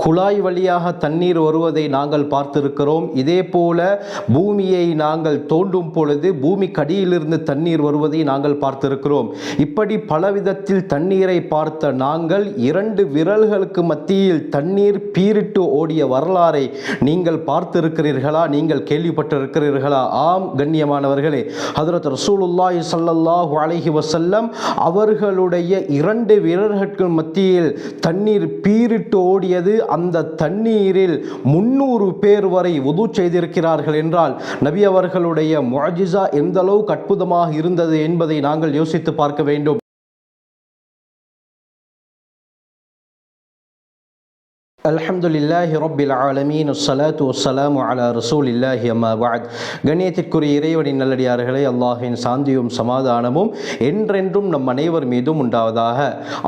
குழாய் வழியாக தண்ணீர் வருவதை நாங்கள் பார்த்திருக்கிறோம். இதே போல பூமியை நாங்கள் தோண்டும் பொழுது பூமிக்கடியிலிருந்து தண்ணீர் வருவதை நாங்கள் பார்த்திருக்கிறோம். இப்படி பலவிதத்தில் தண்ணீரை பார்த்த நாங்கள் 2 விரல்களுக்கு மத்தியில் தண்ணீர் பீரிட்டு ஓடிய வரலாறை நீங்கள் பார்த்திருக்கிறீர்களா? நீங்கள் கேள்விப்பட்டிருக்கிறீர்களா? ஆம் கண்ணியமானவர்களே, ஹஜ்ரத் ரசூலுல்லாஹி ஸல்லல்லாஹு அலைஹி வஸல்லம் அவர்களுடைய 2 விரல்களுக்கு மத்தியில் தண்ணீர் பீரிட்டு ஓடியது. அந்த தண்ணீரில் 300 பேர் வரை வுது செய்திருக்கிறார்கள் என்றால் நபி அவர்களுடைய முஅஜிஸா எந்த அளவுக்கு அற்புதமாக இருந்தது என்பதை நாங்கள் யோசித்து பார்க்க வேண்டும். அல்ஹம்துலில்லாஹி ரப்பில் ஆலமீன், அஸ்ஸலாத்து வஸ்ஸலாமு அலா ரசூலில்லாஹி அம்மா பஅத். கண்ணியத்திற்குரிய இறைவனின் நல்லடியார்களே, அல்லாஹ்வின் சாந்தியும் சமாதானமும் என்றென்றும் நம் அனைவர் மீதும் உண்டாவதாக.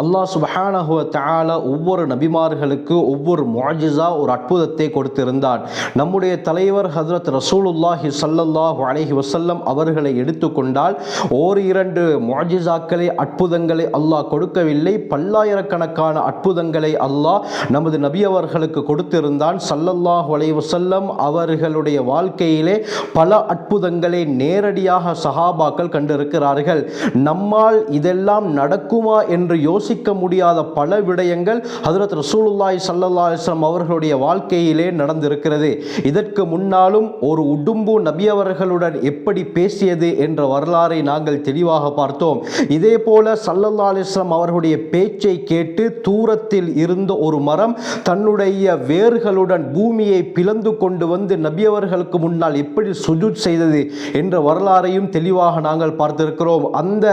அல்லாஹ் சுப்ஹானஹு வ தஆலா ஒவ்வொரு நபிமார்களுக்கு ஒவ்வொரு முஅஜிஸா, ஒரு அற்புதத்தை கொடுத்திருந்தான். நம்முடைய தலைவர் ஹஜ்ரத் ரசூலுல்லாஹி ஸல்லல்லாஹு அலைஹி வஸல்லம் அவர்களை எடுத்துக்கொண்டால் 1-2 முஅஜிஸாக்களை, அற்புதங்களை அல்லாஹ் கொடுக்கவில்லை. பல்லாயிரக்கணக்கான அற்புதங்களை அல்லாஹ் நமது நபி அவர்களுக்கு கொடுத்திருந்தான். ஸல்லல்லாஹு அலைஹி வஸல்லம் அவர்களுடைய வாழ்க்கையிலே பல அற்புதங்களை நேரடியாக சஹாபாக்கள் கண்டிருக்கிறார்கள். நம்மால் இதெல்லாம் நடக்குமா என்று யோசிக்க முடியாத பல விடயங்கள் ஹஜ்ரத் ரசூலுல்லாஹி ஸல்லல்லாஹு அலைஹி வஸல்லம் அவர்களுடைய வாழ்க்கையிலே நடந்திருக்கிறது. இதற்கு முன்னாலும் ஒரு உடும்பு நபி அவர்களுடன் எப்படி பேசியது என்ற வரலாறை நாங்கள் தெளிவாக பார்த்தோம். இதே போல ஸல்லல்லாஹு அலைஹி வஸல்லம் அவர்களுடைய பேச்சை கேட்டு தூரத்தில் இருந்த ஒரு மரம் தன்னுடைய வேர்களுடன் பூமியை பிளந்து கொண்டு வந்து நபி அவர்களுக்கு முன்னால் எப்படி சுஜூத் செய்தது என்ற வரலாறையும் தெளிவாக நாங்கள் பார்த்திருக்கிறோம். அந்த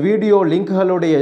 வீடியோ லிங்க்களுடைய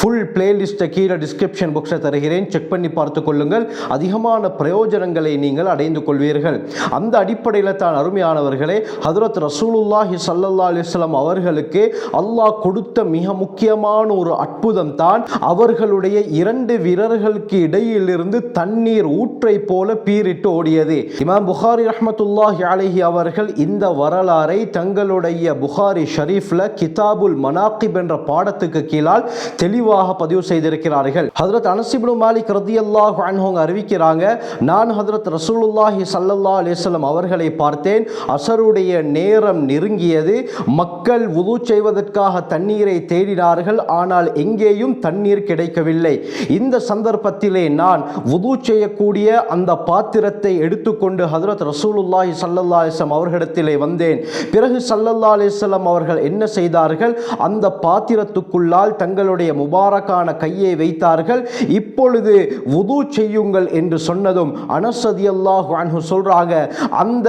ஃபுல் பிளேலிஸ்ட்டை கீழே டிஸ்கிரிப்ஷன் பாக்ஸில் தருகிறேன், செக் பண்ணி பார்த்து கொள்ளுங்கள். அதிகமான பிரயோஜனங்களை நீங்கள் அடைந்து கொள்வீர்கள். அந்த அடிப்படையில் தான் அருமையானவர்களே, ஹஜ்ரத் ரசூலுல்லாஹி ஸல்லல்லாஹு அலைஹி வஸல்லம் அவர்களுக்கு அல்லாஹ் கொடுத்த மிக முக்கியமான ஒரு அற்புதம் தான் அவர்களுடைய 2 விரல்களுக்கு இடையிலிருந்து தண்ணீர் ஊற்றை போல பீரிட்டு ஓடியது. இமாம் புகாரி ரஹ்மத்துல்லாஹி அலைஹி அவர்கள் இந்த வரலாறை தங்களுடைய புகாரி ஷரீஃப்ல கிதாபுல் மனாகிப் என்ற பாடத்துக்கு கீழால் தெளிவாக பதிவு செய்திருக்கிறார்கள். ஹஜ்ரத் அனஸ் இப்னு மாலிக் ரலியல்லாஹு அன்ஹு அறிவிக்கிறாங்க, நான் ஹஜ்ரத் ரசூலுல்லாஹி ஸல்லல்லாஹு அலைஹி வஸல்லம் அவர்களை பார்த்தேன். அஸருடைய நேரம் நெருங்கியது. மக்கள் வுது செய்வதற்காக தண்ணீரை தேடினார்கள். ஆனால் எங்கேயும் தண்ணீர் கிடைக்கவில்லை. இந்த சந்தர்ப்பத்திலே நான் வுது செய்யக்கூடிய அந்த பாத்திரத்தை எடுத்துக்கொண்டு ஹஜ்ரத் ரசூலுல்லாஹி ஸல்லல்லாஹு அலைஹி வஸல்லம் அவர்களிடத்திலே வந்தேன். பிறகு ஸல்லல்லாஹு அலைஹி வஸல்லம் அவர்கள் என்ன செய்தார்கள்? அந்த பாத்திரத்துக்குள்ளால் தங்களுடைய முபாரக்கான கையை வைத்தார்கள். இப்பொழுது வுது செய்யுங்கள் என்று சொன்னதும் அனஸ் ரலியல்லாஹு அன்ஹு சொல்றாங்க, அந்த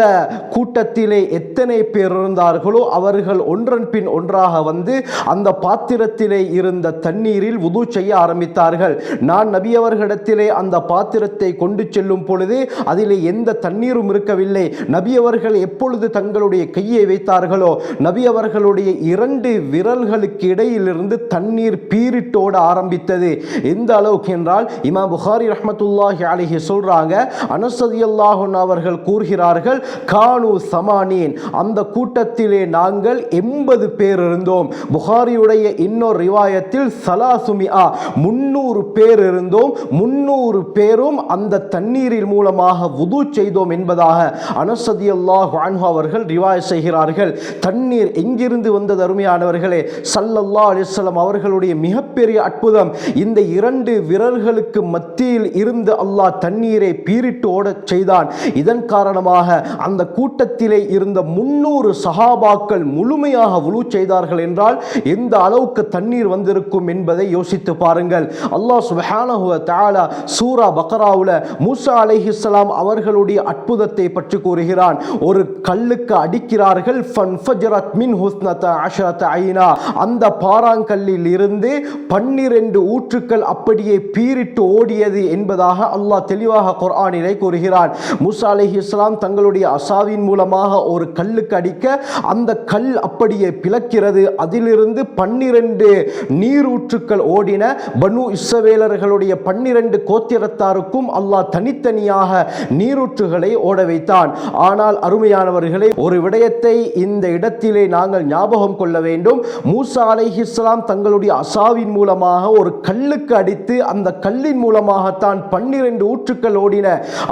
கூட்டத்திலே எத்தனை பேர் இருந்தார்களோ அவர்கள் ஒன்றன் பின் ஒன்றாக வந்து அந்த பாத்திரத்திலே இருந்த தண்ணீரில் வுது செய்ய ஆரம்பித்தார்கள். நான் நபி அவர்களிடத்திலே அந்த பாத்திரத்தை கொண்டு செல்லும் பொழுது அதிலே எந்த தண்ணீரும் இருக்கவில்லை. நபி அவர்கள் எப்பொழுது தங்களுடைய கையை வைத்தார்களோ நபி அவர்களுடைய 2 விரல்களுக்கு இடையிலிருந்து தண்ணீர் பீரிட்டோட ஆரம்பித்தது. எந்த அளவுக்கு என்றால் இமாம் புகாரி ரஹ்மத்துல்லாஹி அலைஹி சொல்றாங்க, அனஸ் ரலியல்லாஹு அன்ஹு அவர்கள் கூறுகிறார்கள், கானு சமானீன், அந்த கூட்டத்திலே நாங்கள் 80 பேர் இருந்தோம். புகாரியுடைய இன்னொரு ரிவாயத்தில் சலாசுமிஆ, 300 பேர் இருந்தோம். 300 பேரும் அந்த தண்ணீரின் மூலமாக வுது செய்தோம் என்பதாக அனஸ் ரலியல்லாஹு அன்ஹு அவர்கள் ரிவாயத் செய்கிறார்கள். தண்ணீர் எங்கிருந்து வந்தது அருமையானவர்களே? ஸல்லல்லாஹு அலைஹி வஸல்லம் அவர்களுடைய மிகப்பெரிய அற்புதம். இந்த 2 விரல்களுக்கு மத்தியில் இருந்து அல்லாஹ் தண்ணீரை பீரிட்டு ஓடச் செய்தான். இதன் காரணமாக அந்த கூட்டத்திலே இருந்த 300 சஹாபாக்கள் முழுமையாக வுது செய்தார்கள் என்றால் எந்த அளவுக்கு தண்ணீர் வந்திருக்கும் என்பதை யோசித்து பாருங்கள். அல்லாஹ் சுப்ஹானஹு வ தஆலா சூரா பக்ராவுல மூசா அலைஹிஸ்ஸலாம் அவர்களுடைய அற்புதத்தை பற்றி கூறுகிறான். ஒரு கல்லுக்கு அடிக்கிறார்கள், ஃபன்ஃபஜரத் மின்ஹு 12 ஐனா, அந்த பாறாங்கல்லில் இருந்து 12 ஊற்றுக்கள் அப்படியே பீரிட்டு ஓடியது என்பதாக அல்லாஹ் தெளிவாக குர்ஆனிலே கூறுகிறான். மூசா அலைஹிஸ்ஸலாம் தங்களுடைய அசாவின் மூலமாக ஒரு கல்லுக்கு அடிக்க அந்த கல் அப்படியே பிளக்கிறது. அதிலிருந்து 12 நீரூற்றுக்கள் ஓடின. பனு இஸ்ரவேலர்களுடைய 12 கோத்திரத்தார் எல்லாருக்கும் அல்லாஹ் தனித்தனியாக நீரூற்றுகளை ஓட வைத்தான். ஆனால் அருமையானவர்களே, ஒரு விடயத்தை இந்த இடத்திலே நாங்கள் ஞாபகம் கொள்ள வேண்டும். மூசா அலைஹிஸ்ஸலாம் தங்களுடைய அசாவின் மூலமாக ஒரு கல்லுக்கு அடித்து அந்த கல்லின் மூலமாகத்தான் 12 ஊற்றுக்கள் ஓடின.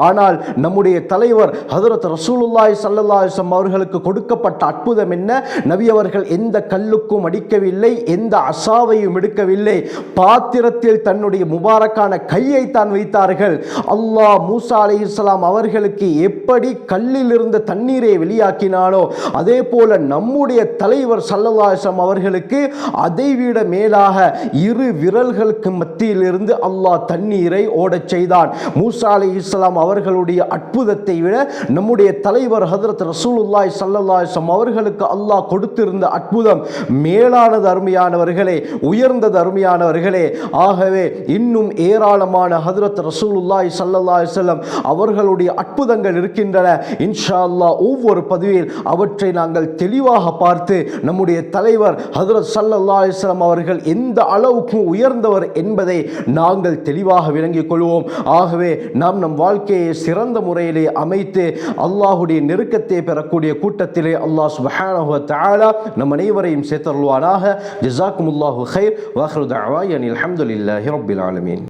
ஆனால் நம்முடைய தலைவர் ஹஜ்ரத் ரசூலுல்லாஹி ஸல்லல்லாஹு அலைஹி வஸல்லம் அவர்களுக்கு கொடுக்கப்பட்ட அற்புதம் என்ன? நபி அவர்கள் எந்த கல்லுக்கும் அடிக்கவில்லை, எந்த அசாவையும் எடுக்கவில்லை, பாத்திரத்தில் தன்னுடைய முபாரக்கான கையை தான் வைத்தார்கள். அல்லாஹ் மூசா அலைஹிஸ்ஸலாம் அவர்களுக்கு எப்படி கல்லில் இருந்த தண்ணீரை வெளியாக்கினானோ அதே போல நம்முடைய தலைவர் ஸல்லல்லாஹு அலைஹி வஸல்லம் அவர்களுக்கு அதைவிட மேலாக இரு விரல்களுக்கு மத்தியில் இருந்து அல்லாஹ் தண்ணீரை ஓடச் செய்தான். மூசா அலைஹிஸ்ஸலாம் அவர்களுடைய அற்புதத்தை விட நம்முடைய தலைவர் ஹஜ்ரத் ரசூலுல்லாஹி ஸல்லல்லாஹு அலைஹி வஸல்லம் அவர்களுக்கு அல்லாஹ் கொடுத்திருந்த அற்புதம் மேலானது அருமையானவர்களே, உயர்ந்தது அருமையானவர்களே. ஆகவே இன்னும் ஏராளமான ஹஜ்ரத் ரசூலுல்லாஹி ஸல்லல்லாஹு அலைஹி வஸல்லம் அவர்களுடைய அற்புதங்கள் இருக்கின்றன. இன்ஷா அல்லாஹ் ஒவ்வொரு பதிவில் அவற்றை நாங்கள் தெளிவாக பார்த்து நம்முடைய தலைவர் ஹஜ்ரத் ஸல்லல்லாஹு அலைஹி வஸல்லம் அவர்கள் எந்த அளவுக்கு உயர்ந்தவர் என்பதை நாங்கள் தெளிவாக விளங்கிக் கொள்வோம். ஆகவே நாம் நம் வாழ்க்கையை சிறந்த முறையிலே அமைத்து அல்லாஹுடைய நெருக்கத்தை பெறக்கூடிய கூட்டத்திலே அல்லாஹ் சுப்ஹானஹு வ தஆலா நம் அனைவரையும் சேர்த்தருள்வானாக. ஜஸாக்குமுல்லாஹு கைர். வ ஆகிரு தஅவானா அல்ஹம்துலில்லாஹி ரப்பில் ஆலமீன்.